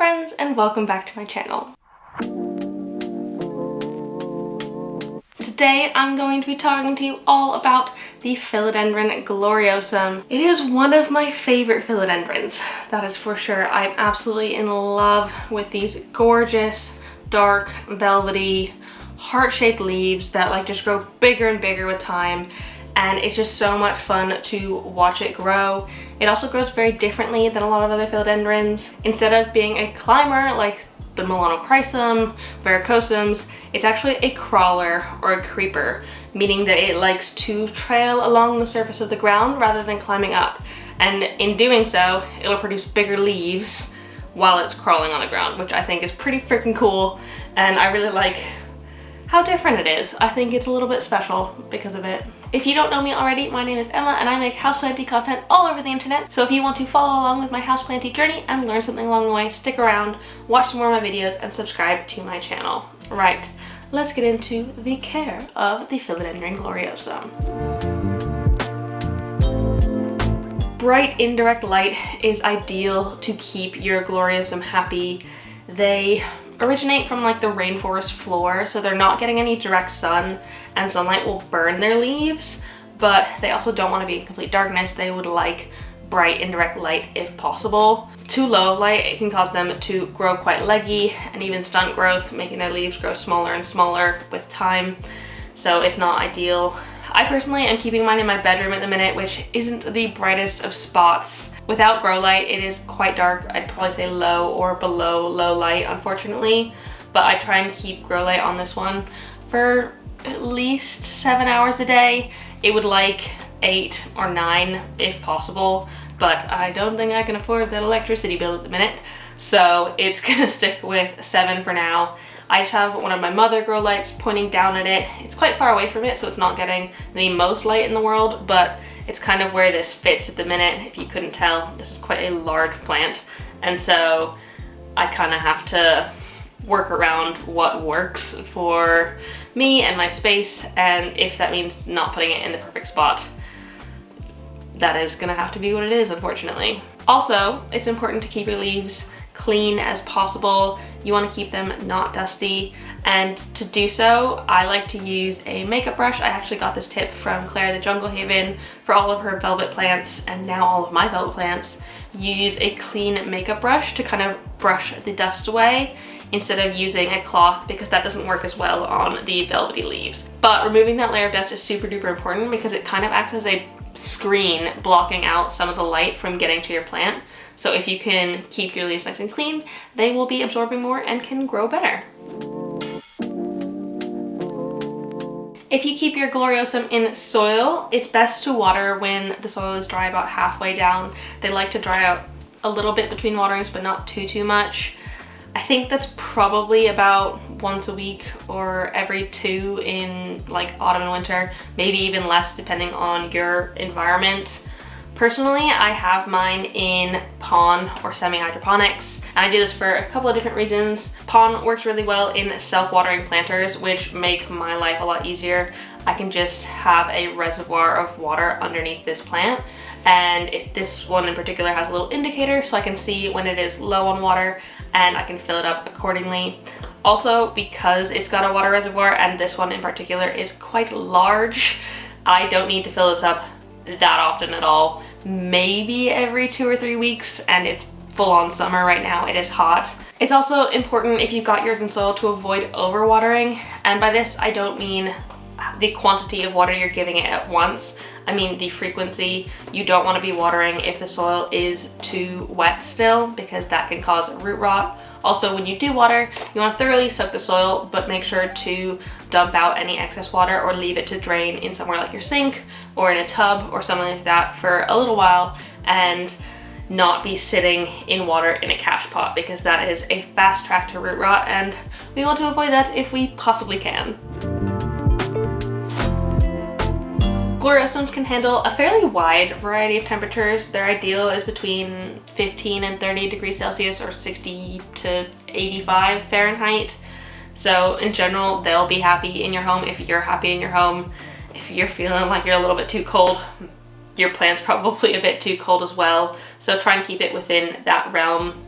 friends, and welcome back to my channel. Today I'm going to be talking to you all about the Philodendron Gloriosum. It is one of my favorite philodendrons, that is for sure. I'm absolutely in love with these gorgeous, dark, velvety, heart-shaped leaves that just grow bigger and bigger with time. And it's just so much fun to watch it grow. It also grows very differently than a lot of other philodendrons. Instead of being a climber like the Melanochrysum, Varicosums, it's actually a crawler or a creeper, meaning that it likes to trail along the surface of the ground rather than climbing up. And in doing so, it'll produce bigger leaves while it's crawling on the ground, which I think is pretty freaking cool. And I really like how different it is. I think it's a little bit special because of it. If you don't know me already, my name is Emma and I make houseplanty content all over the internet. So if you want to follow along with my houseplanty journey and learn something along the way, stick around, watch some more of my videos, and subscribe to my channel. Right, let's get into the care of the Philodendron Gloriosum. Bright indirect light is ideal to keep your Gloriosum happy. They originate from the rainforest floor, so they're not getting any direct sun, and sunlight will burn their leaves, but they also don't want to be in complete darkness. They would like bright indirect light if possible. Too low of light, it can cause them to grow quite leggy and even stunt growth, making their leaves grow smaller and smaller with time, so it's not ideal. I personally am keeping mine in my bedroom at the minute, which isn't the brightest of spots. Without grow light, it is quite dark. I'd probably say low or below low light, unfortunately. But I try and keep grow light on this one for at least 7 hours a day. It would like 8 or 9 if possible, but I don't think I can afford that electricity bill at the minute. So it's gonna stick with 7 for now. I just have one of my mother grow lights pointing down at it. It's quite far away from it, so it's not getting the most light in the world, but it's kind of where this fits at the minute. If you couldn't tell, this is quite a large plant, and so I kind of have to work around what works for me and my space, and if that means not putting it in the perfect spot, that is gonna have to be what it is, unfortunately. Also, it's important to keep your leaves clean as possible. You want to keep them not dusty, and to do so I like to use a makeup brush. I actually got this tip from Claire the Jungle Haven for all of her velvet plants, and now all of my velvet plants. Use a clean makeup brush to kind of brush the dust away instead of using a cloth, because that doesn't work as well on the velvety leaves. But removing that layer of dust is super duper important because it kind of acts as a screen blocking out some of the light from getting to your plant. So if you can keep your leaves nice and clean, they will be absorbing more and can grow better. If you keep your Gloriosum in soil, it's best to water when the soil is dry, about halfway down. They like to dry out a little bit between waterings, but not too much. I think that's probably about once a week or every 2 in autumn and winter, maybe even less depending on your environment. Personally, I have mine in pond or semi-hydroponics, and I do this for a couple of different reasons. Pond works really well in self-watering planters, which make my life a lot easier. I can just have a reservoir of water underneath this plant, and this one in particular has a little indicator so I can see when it is low on water and I can fill it up accordingly. Also, because it's got a water reservoir, and this one in particular is quite large, I don't need to fill this up that often at all. Maybe every 2 or 3 weeks, and it's full on summer right now. It is hot. It's also important, if you've got yours in soil, to avoid overwatering, and by this I don't mean the quantity of water you're giving it at once. I mean the frequency. You don't want to be watering if the soil is too wet still, because that can cause root rot. Also, when you do water, you want to thoroughly soak the soil, but make sure to dump out any excess water or leave it to drain in somewhere like your sink or in a tub or something like that for a little while, and not be sitting in water in a cache pot, because that is a fast track to root rot, and we want to avoid that if we possibly can. Gloriosums can handle a fairly wide variety of temperatures. Their ideal is between 15 and 30 degrees Celsius or 60 to 85 Fahrenheit. So in general, they'll be happy in your home if you're happy in your home. If you're feeling like you're a little bit too cold, your plant's probably a bit too cold as well. So try and keep it within that realm.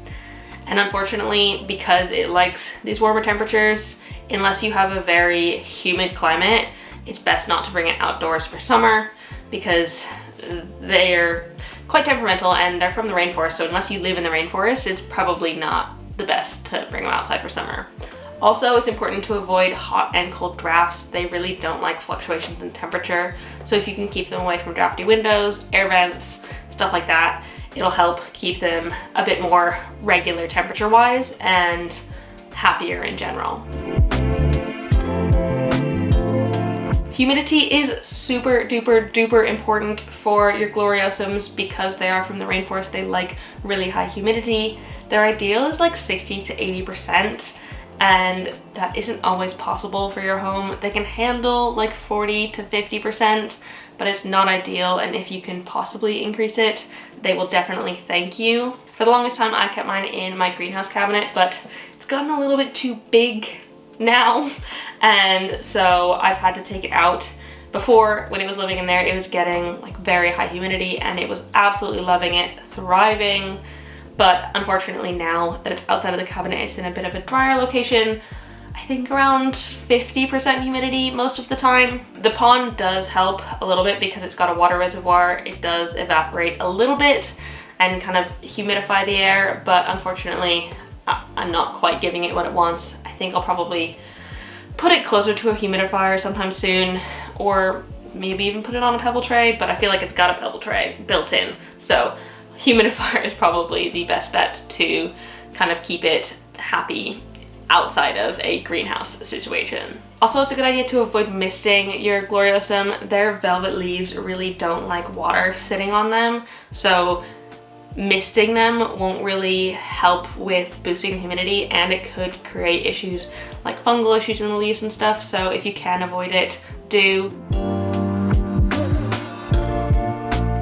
And unfortunately, because it likes these warmer temperatures, unless you have a very humid climate, it's best not to bring it outdoors for summer because they're quite temperamental and they're from the rainforest. So unless you live in the rainforest, it's probably not the best to bring them outside for summer. Also, it's important to avoid hot and cold drafts. They really don't like fluctuations in temperature. So if you can keep them away from drafty windows, air vents, stuff like that, it'll help keep them a bit more regular temperature-wise and happier in general. Humidity is super duper duper important for your Gloriosums because they are from the rainforest. They like really high humidity. Their ideal is like 60 to 80%, and that isn't always possible for your home. They can handle like 40 to 50%, but it's not ideal, and if you can possibly increase it, they will definitely thank you. For the longest time, I kept mine in my greenhouse cabinet, but it's gotten a little bit too big now, and so I've had to take it out. Before, when it was living in there, it was getting like very high humidity and it was absolutely loving it, thriving. But unfortunately now that it's outside of the cabinet, it's in a bit of a drier location. I think around 50% humidity most of the time. The pond does help a little bit because it's got a water reservoir. It does evaporate a little bit and kind of humidify the air, but unfortunately I'm not quite giving it what it wants. I think I'll probably put it closer to a humidifier sometime soon, or maybe even put it on a pebble tray, but I feel like it's got a pebble tray built in. So humidifier is probably the best bet to kind of keep it happy outside of a greenhouse situation. Also, it's a good idea to avoid misting your Gloriosum. Their velvet leaves really don't like water sitting on them, so misting them won't really help with boosting humidity, and it could create issues like fungal issues in the leaves and stuff. So if you can avoid it, do.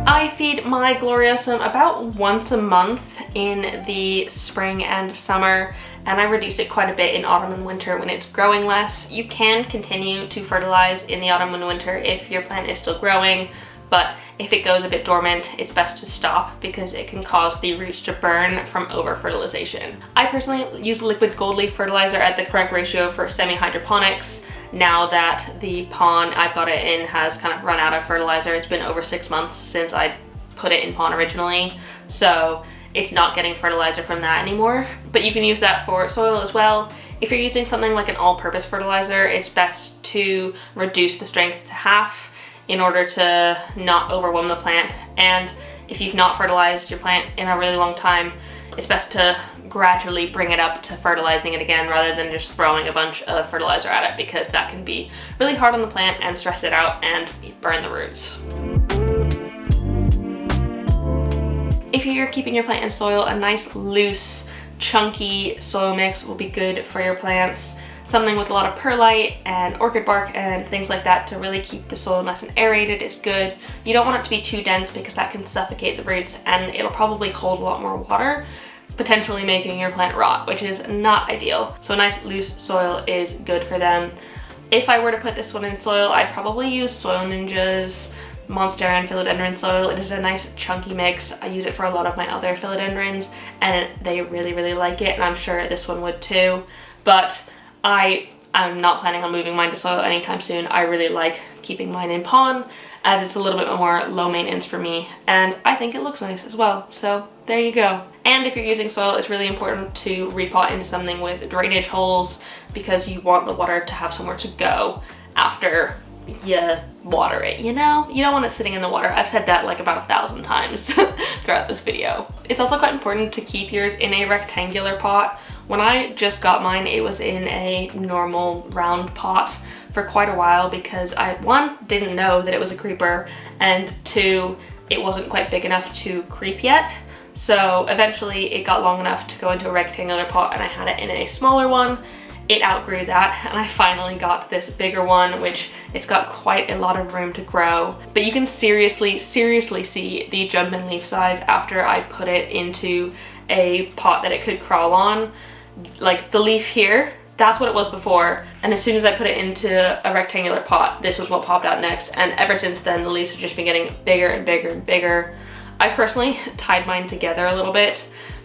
I feed my Gloriosum about once a month in the spring and summer, and I reduce it quite a bit in autumn and winter when it's growing less. You can continue to fertilize in the autumn and winter if your plant is still growing, but if it goes a bit dormant, it's best to stop because it can cause the roots to burn from over-fertilization. I personally use liquid gold leaf fertilizer at the correct ratio for semi-hydroponics. Now that the pond I've got it in has kind of run out of fertilizer, it's been over 6 months since I put it in pond originally, so it's not getting fertilizer from that anymore. But you can use that for soil as well. If you're using something like an all-purpose fertilizer, it's best to reduce the strength to half in order to not overwhelm the plant. And if you've not fertilized your plant in a really long time, it's best to gradually bring it up to fertilizing it again rather than just throwing a bunch of fertilizer at it, because that can be really hard on the plant and stress it out and burn the roots. If you're keeping your plant in soil, a nice loose chunky soil mix will be good for your plants. Something with a lot of perlite and orchid bark and things like that to really keep the soil nice and aerated is good. You don't want it to be too dense because that can suffocate the roots, and it'll probably hold a lot more water, potentially making your plant rot, which is not ideal. So a nice loose soil is good for them. If I were to put this one in soil, I'd probably use Soil Ninja's Monstera and Philodendron soil. It is a nice chunky mix. I use it for a lot of my other philodendrons and they really like it, and I'm sure this one would too. But I'm not planning on moving mine to soil anytime soon. I really like keeping mine in pond as it's a little bit more low maintenance for me, and I think it looks nice as well. So there you go. And if you're using soil, it's really important to repot into something with drainage holes because you want the water to have somewhere to go after you water it, you know? You don't want it sitting in the water. I've said that like about 1,000 times throughout this video. It's also quite important to keep yours in a rectangular pot. When I just got mine, it was in a normal round pot for quite a while because I, one, didn't know that it was a creeper, and two, it wasn't quite big enough to creep yet. So eventually it got long enough to go into a rectangular pot and I had it in a smaller one. It outgrew that and I finally got this bigger one, which it's got quite a lot of room to grow. But you can seriously see the jump in leaf size after I put it into a pot that it could crawl on. Like the leaf here, that's what it was before, and as soon as I put it into a rectangular pot, this was what popped out next, and ever since then the leaves have just been getting bigger and bigger and bigger. I've personally tied mine together a little bit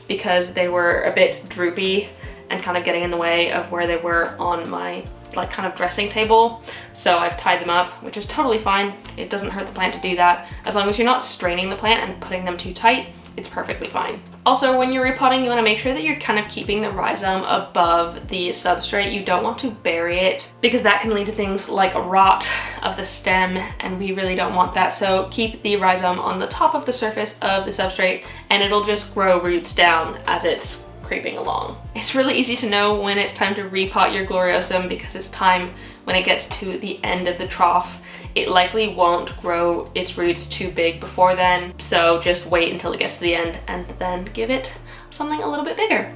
because they were a bit droopy and kind of getting in the way of where they were on my like kind of dressing table. So I've tied them up, which is totally fine. It doesn't hurt the plant to do that. As long as you're not straining the plant and putting them too tight, it's perfectly fine. Also, when you're repotting, you want to make sure that you're kind of keeping the rhizome above the substrate. You don't want to bury it because that can lead to things like rot of the stem, and we really don't want that. So keep the rhizome on the top of the surface of the substrate and it'll just grow roots down as it's creeping along. It's really easy to know when it's time to repot your Gloriosum because it's time when it gets to the end of the trough. It likely won't grow its roots too big before then, so just wait until it gets to the end and then give it something a little bit bigger.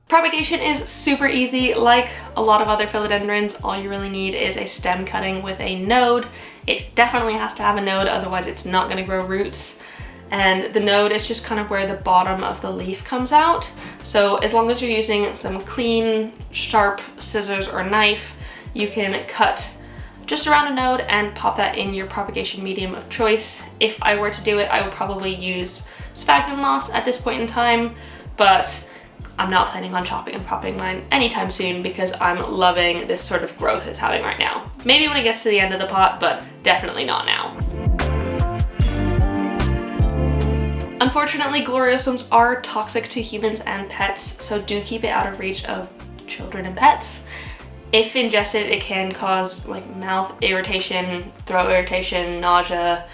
Propagation is super easy. Like a lot of other philodendrons, all you really need is a stem cutting with a node. It definitely has to have a node, otherwise it's not going to grow roots. And the node is just kind of where the bottom of the leaf comes out. So as long as you're using some clean, sharp scissors or knife, you can cut just around a node and pop that in your propagation medium of choice. If I were to do it, I would probably use sphagnum moss at this point in time, but I'm not planning on chopping and propping mine anytime soon because I'm loving this sort of growth it's having right now. Maybe when it gets to the end of the pot, but definitely not now. Unfortunately, Gloriosums are toxic to humans and pets, so do keep it out of reach of children and pets. If ingested, it can cause like mouth irritation, throat irritation, nausea,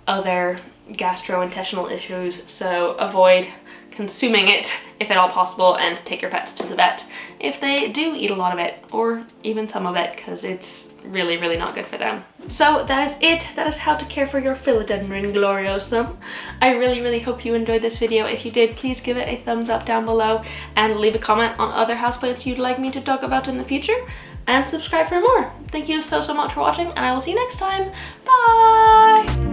other gastrointestinal issues, so avoid consuming it if at all possible and take your pets to the vet if they do eat a lot of it or even some of it because it's really, really not good for them. So that is it. That is how to care for your Philodendron Gloriosum. I really, really hope you enjoyed this video. If you did, please give it a thumbs up down below and leave a comment on other houseplants you'd like me to talk about in the future, and subscribe for more. Thank you so much for watching, and I will see you next time. Bye!